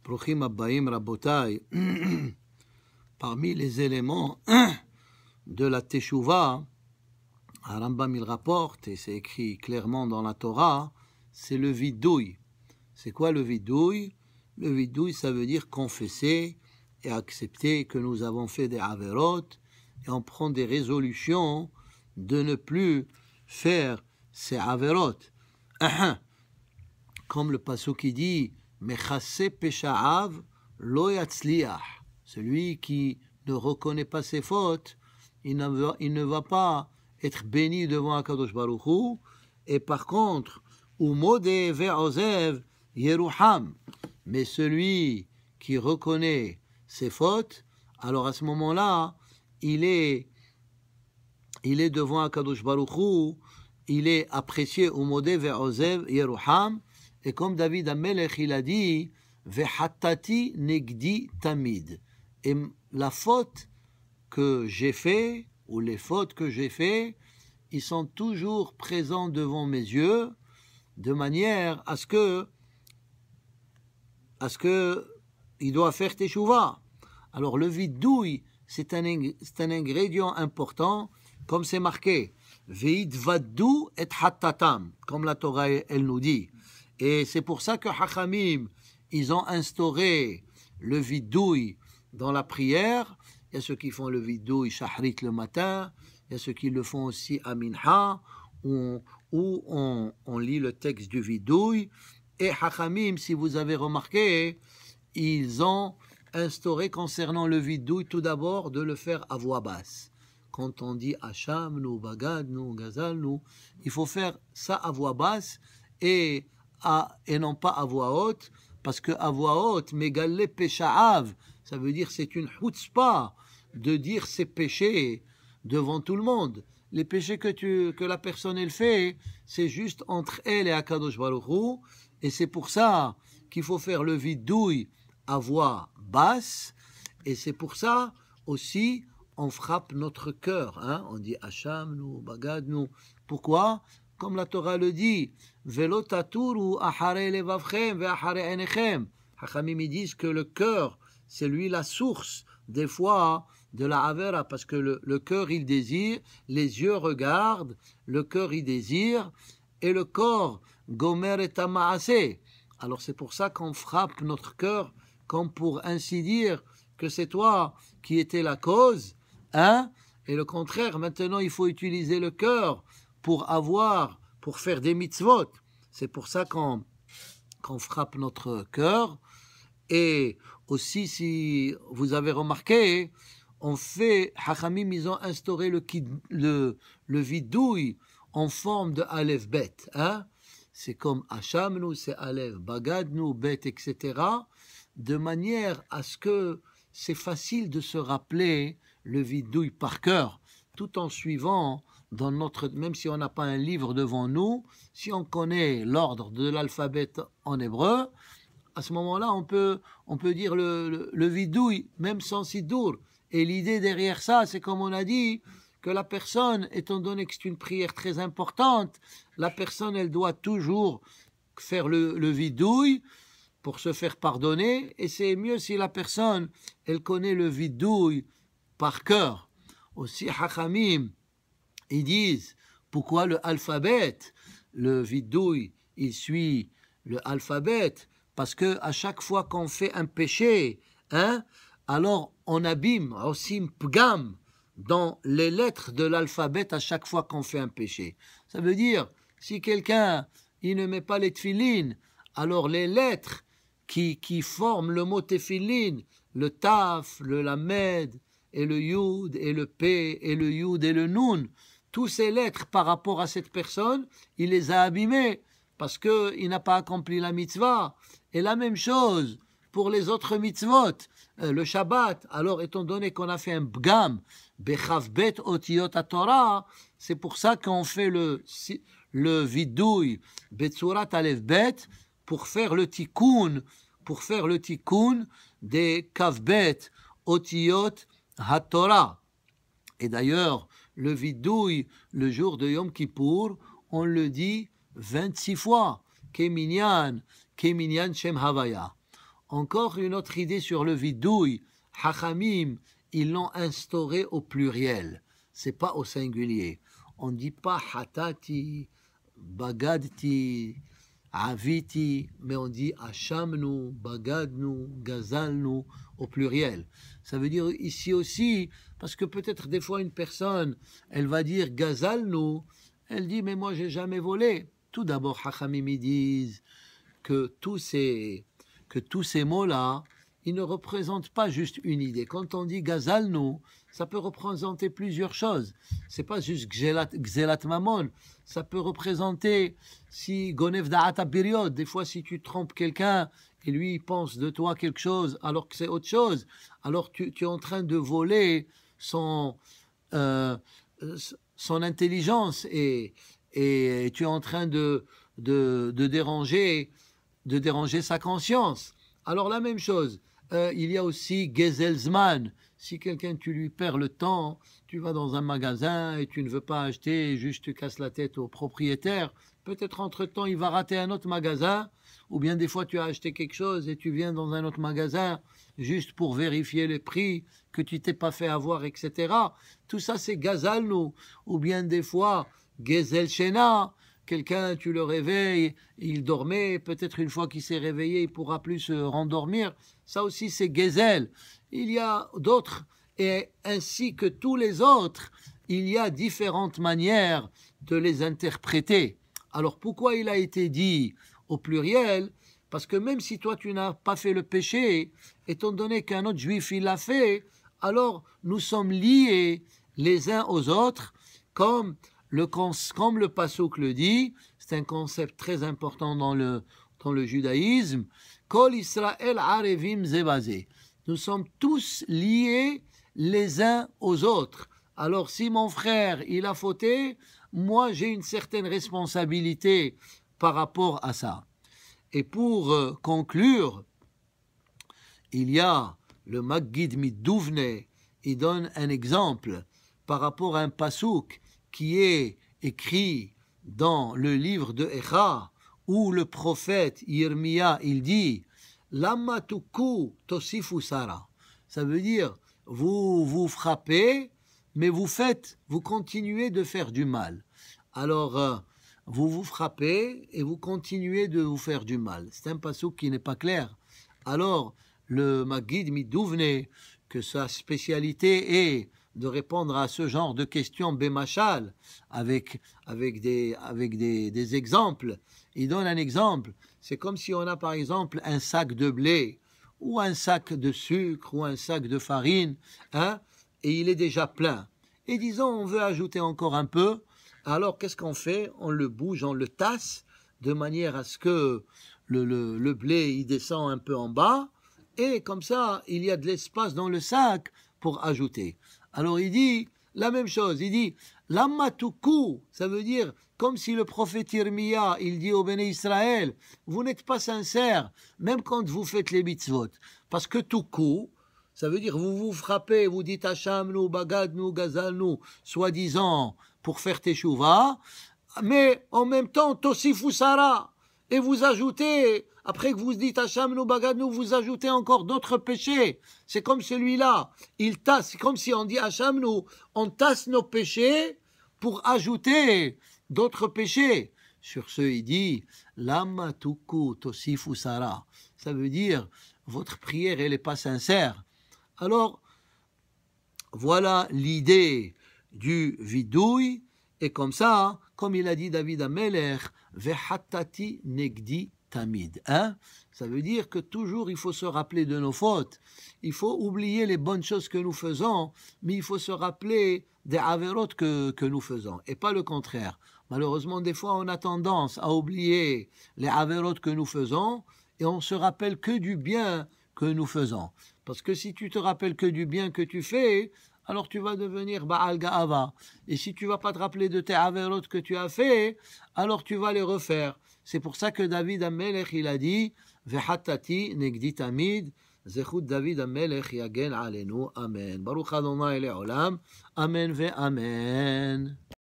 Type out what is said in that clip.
Prochim Abbaim Rabotai, parmi les éléments de la Teshuvah, Rambam il rapporte, et c'est écrit clairement dans la Torah, c'est le vidouille. C'est quoi le vidouille? Le vidouille, ça veut dire confesser et accepter que nous avons fait des averot, et on prend des résolutions de ne plus faire ces averot. Comme le pasuk qui dit Mechase pesha'av lo yatzliach. Celui qui ne reconnaît pas ses fautes, il ne va pas être béni devant Akadosh Baruch Hu. Et par contre, umode ve'ozev yeruham. Mais celui qui reconnaît ses fautes, alors à ce moment-là, il est devant Akadosh Baruch Hu, il est apprécié umode ve'ozev yeruham. Et comme David Amelech, il a dit Ve'hatati negdi tamid. Et la faute que j'ai fait, ou les fautes que j'ai fait, ils sont toujours présents devant mes yeux, de manière à ce que il doit faire teshuva. Alors le vidouille, c'est un ingrédient important, comme c'est marqué Ve'idvaddu et hatatam, comme la Torah elle nous dit. Et c'est pour ça que Hachamim, ils ont instauré le vidouille dans la prière. Il y a ceux qui font le vidouille shahrit le matin, il y a ceux qui le font aussi à minha, où on lit le texte du vidouille. Et Hachamim, si vous avez remarqué, ils ont instauré concernant le vidouille tout d'abord de le faire à voix basse. Quand on dit Hacham, nous, Bagad, nous, Gazal, nous, il faut faire ça à voix basse et non pas à voix haute, parce que à voix haute, Megale Pesha'av, ça veut dire c'est une chutzpah de dire ses péchés devant tout le monde. Les péchés que la personne elle fait, c'est juste entre elle et Akadosh Baruch Hu, et c'est pour ça qu'il faut faire le vidouille à voix basse, et c'est pour ça aussi on frappe notre cœur, hein? On dit Hacham, nous, Bagad, nous. Pourquoi? Comme la Torah le dit, Velo taturu ahare levavchem ve'ahare enechem. Hachamim disent que le cœur, c'est lui la source, des fois, de la avera, parce que le cœur, il désire, les yeux regardent, le cœur, il désire, et le corps, gomer et tamaase. Alors c'est pour ça qu'on frappe notre cœur, comme pour ainsi dire que c'est toi qui étais la cause, hein? Et le contraire, maintenant, il faut utiliser le cœur pour faire des mitzvot. C'est pour ça qu'on frappe notre cœur. Et aussi, si vous avez remarqué, Hachamim, ils ont instauré le vidouille en forme de Aleph Bet. Hein? C'est comme Hachamnu, c'est Aleph, Bagadnu, Bet, etc. De manière à ce que c'est facile de se rappeler le vidouille par cœur, tout en suivant même si on n'a pas un livre devant nous, si on connaît l'ordre de l'alphabet en hébreu, à ce moment-là, on peut dire le vidouille, même sans sidour. Et l'idée derrière ça, c'est comme on a dit, que la personne, étant donné que c'est une prière très importante, la personne, elle doit toujours faire le vidouille pour se faire pardonner, et c'est mieux si la personne, elle connaît le vidouille par cœur. Aussi, Hachamim, ils disent, pourquoi le alphabet, le vidouille, il suit le alphabet? Parce que à chaque fois qu'on fait un péché, hein, alors on abîme, aussi pgam, dans les lettres de l'alphabet à chaque fois qu'on fait un péché. Ça veut dire, si quelqu'un, il ne met pas les tefillin, alors les lettres qui forment le mot tefillin, le taf, le lamed, et le yud, et le p, et le yud, et le nun, tous ces lettres par rapport à cette personne, il les a abîmées parce qu'il n'a pas accompli la mitzvah. Et la même chose pour les autres mitzvot, le Shabbat. Alors, étant donné qu'on a fait un bgam, bechavbet otiyot Torah, c'est pour ça qu'on fait le vidouille, betsurat alef bet, pour faire le tikkun des kavbet otiyot HaTorah. Et d'ailleurs, le vidouille, le jour de Yom Kippour, on le dit 26 fois. Keminyan Shem Havaya. Encore une autre idée sur le vidouille. Hachamim, ils l'ont instauré au pluriel. C'est pas au singulier. On ne dit pas hatati, bagadti, aviti, mais on dit achamnu, bagadnu, gazalnu au pluriel. Ça veut dire ici aussi, parce que peut-être des fois une personne, elle va dire gazalnu, elle dit mais moi j'ai jamais volé. Tout d'abord, Hachamim ils disent que tous ces mots-là, ils ne représentent pas juste une idée. Quand on dit gazalnu, ça peut représenter plusieurs choses. C'est pas juste gzelat mamon. Ça peut représenter si gonev da'ata biriod. Des fois, si tu trompes quelqu'un et lui il pense de toi quelque chose alors que c'est autre chose, alors tu es en train de voler son intelligence et tu es en train de déranger sa conscience. Alors la même chose, il y a aussi Gezelzman. Si quelqu'un, tu lui perds le temps, tu vas dans un magasin et tu ne veux pas acheter, juste tu casses la tête au propriétaire, peut-être entre-temps il va rater un autre magasin, ou bien des fois tu as acheté quelque chose et tu viens dans un autre magasin juste pour vérifier les prix, que tu t'es pas fait avoir, etc. Tout ça c'est Gazalnu, ou bien des fois Gezel Shena. Quelqu'un, tu le réveilles, il dormait, peut-être une fois qu'il s'est réveillé, il pourra plus se rendormir. Ça aussi, c'est Gezel. Il y a d'autres, et ainsi que tous les autres, il y a différentes manières de les interpréter. Alors, pourquoi il a été dit au pluriel? Parce que même si toi, tu n'as pas fait le péché, étant donné qu'un autre juif, il l'a fait, alors nous sommes liés les uns aux autres, comme le passouk le dit, c'est un concept très important dans le judaïsme. Kol Israël arevim zebazé. Nous sommes tous liés les uns aux autres. Alors si mon frère il a fauté, moi j'ai une certaine responsabilité par rapport à ça. Et pour conclure, il y a le Maggid Midouvne, il donne un exemple par rapport à un passouk qui est écrit dans le livre de Echa, où le prophète Yirmiya, il dit « Lama tuku tosifu sara ». Ça veut dire, vous frappez, mais vous continuez de faire du mal. Alors, vous frappez et vous continuez de vous faire du mal. C'est un passouk qui n'est pas clair. Alors, le Maggid Midouvne, que sa spécialité est de répondre à ce genre de questions bémachal avec des exemples. Il donne un exemple. C'est comme si on a par exemple un sac de blé ou un sac de sucre ou un sac de farine, hein, et il est déjà plein. Et disons, on veut ajouter encore un peu. Alors, qu'est-ce qu'on fait? On le bouge, on le tasse de manière à ce que le blé il descend un peu en bas et comme ça, il y a de l'espace dans le sac pour ajouter. Alors il dit la même chose, il dit Lamatuku, ça veut dire comme si le prophète Yirmiya, il dit au Béné Israël, vous n'êtes pas sincères, même quand vous faites les mitzvot. Parce que tuku, ça veut dire vous vous frappez, vous dites Hachamnu, Bagadnu, Gazalnu, soi-disant pour faire teshuva, mais en même temps Tosifu Sara, et vous ajoutez, après que vous dites Hachamnu, Bagadnu, vous ajoutez encore d'autres péchés. C'est comme celui-là, il tasse, c'est comme si on dit Hachamnu, on tasse nos péchés pour ajouter d'autres péchés. Sur ce, il dit Lama tuku tosifu sara. Ça veut dire votre prière, elle n'est pas sincère. Alors, voilà l'idée du vidouille. Et comme ça, comme il a dit David Amelech, Vehatati negdi tamid. Hein? Ça veut dire que toujours il faut se rappeler de nos fautes. Il faut oublier les bonnes choses que nous faisons, mais il faut se rappeler des averot que nous faisons, et pas le contraire. Malheureusement, des fois, on a tendance à oublier les averot que nous faisons, et on se rappelle que du bien que nous faisons. Parce que si tu te rappelles que du bien que tu fais, alors tu vas devenir Baal Ga'ava. Et si tu ne vas pas te rappeler de tes averot que tu as fait, alors tu vas les refaire. C'est pour ça que David Amelech, il a dit Vehatati negdi tamid, zechut David Amelech yagen alenu. Amen. Baruch Adonai le'olam. Amen ve amen.